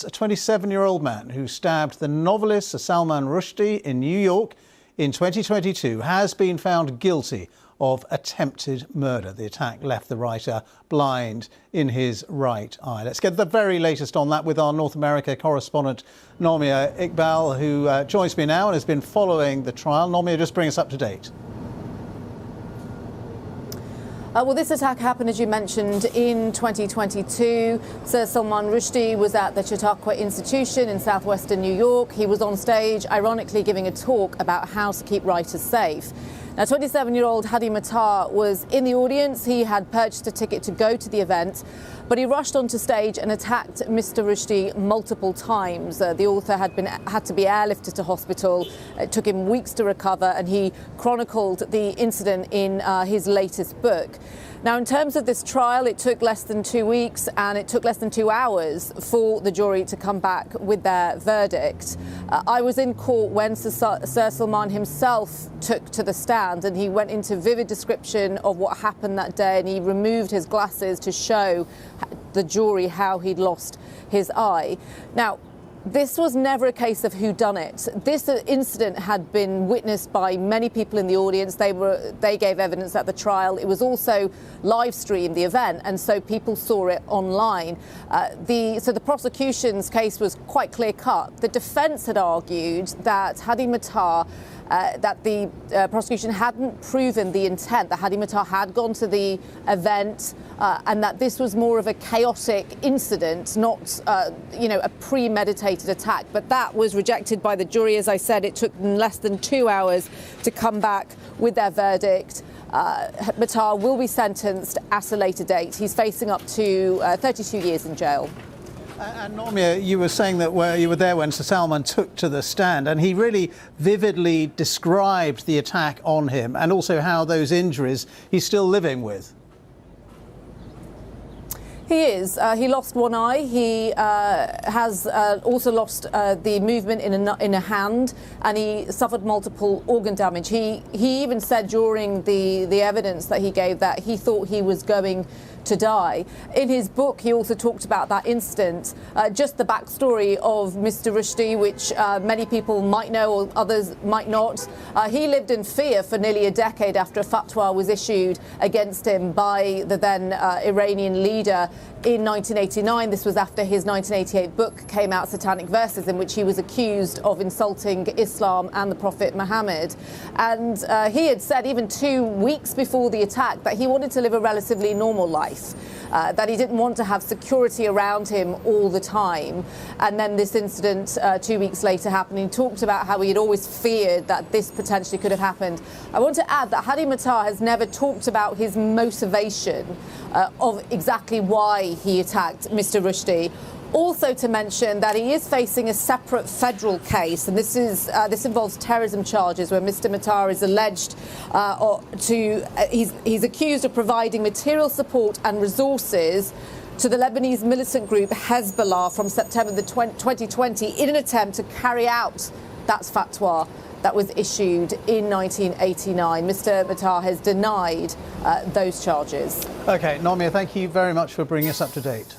A 27-year-old man who stabbed the novelist Sir Salman Rushdie in New York in 2022 has been found guilty of attempted murder. The attack left the writer blind in his right eye. Let's get the very latest on that with our North America correspondent Nomia Iqbal, who joins me now and has been following the trial. Nomia, just bring us up to date. Well, this attack happened, as you mentioned, in 2022. Sir Salman Rushdie was at the Chautauqua Institution in southwestern New York. He was on stage, ironically, giving a talk about how to keep writers safe. Now, 27-year-old Hadi Matar was in the audience. He had purchased a ticket to go to the event, but he rushed onto stage and attacked Mr. Rushdie multiple times. The author had to be airlifted to hospital. It took him weeks to recover, and he chronicled the incident in his latest book. Now, in terms of this trial, it took less than 2 weeks and it took less than 2 hours for the jury to come back with their verdict. I was in court when Sir Salman himself took to the stand, and he went into vivid description of what happened that day, and he removed his glasses to show the jury how he'd lost his eye. Now, this was never a case of who done it. This incident had been witnessed by many people in the audience. They gave evidence at the trial. It was also live streamed, the event, and so people saw it online. So the prosecution's case was quite clear cut. The defence had argued that Hadi Matar that the prosecution hadn't proven the intent, that Hadi Matar had gone to the event and that this was more of a chaotic incident, not a premeditated attack. But that was rejected by the jury. As I said, it took them less than 2 hours to come back with their verdict. Matar will be sentenced at a later date. He's facing up to 32 years in jail. And Nomia, you were saying that you were there when Sir Salman took to the stand, and he really vividly described the attack on him and also how those injuries he's still living with. He is. He lost one eye. He has also lost the movement in a hand, and he suffered multiple organ damage. He even said during the evidence that he gave that he thought he was going to die. In his book, he also talked about that incident, just the backstory of Mr. Rushdie, which many people might know or others might not. He lived in fear for nearly a decade after a fatwa was issued against him by the then Iranian leader in 1989. This was after his 1988 book came out, Satanic Verses, in which he was accused of insulting Islam and the Prophet Muhammad. And he had said even 2 weeks before the attack that he wanted to live a relatively normal life. That he didn't want to have security around him all the time. And then this incident 2 weeks later happened. He talked about how he had always feared that this potentially could have happened. I want to add that Hadi Matar has never talked about his motivation of exactly why he attacked Mr. Rushdie. Also to mention that he is facing a separate federal case, and this involves terrorism charges where Mr. Matar is alleged he's accused of providing material support and resources to the Lebanese militant group Hezbollah from September 2020 in an attempt to carry out that fatwa that was issued in 1989. Mr. Matar has denied those charges. OK, Nomia, thank you very much for bringing us up to date.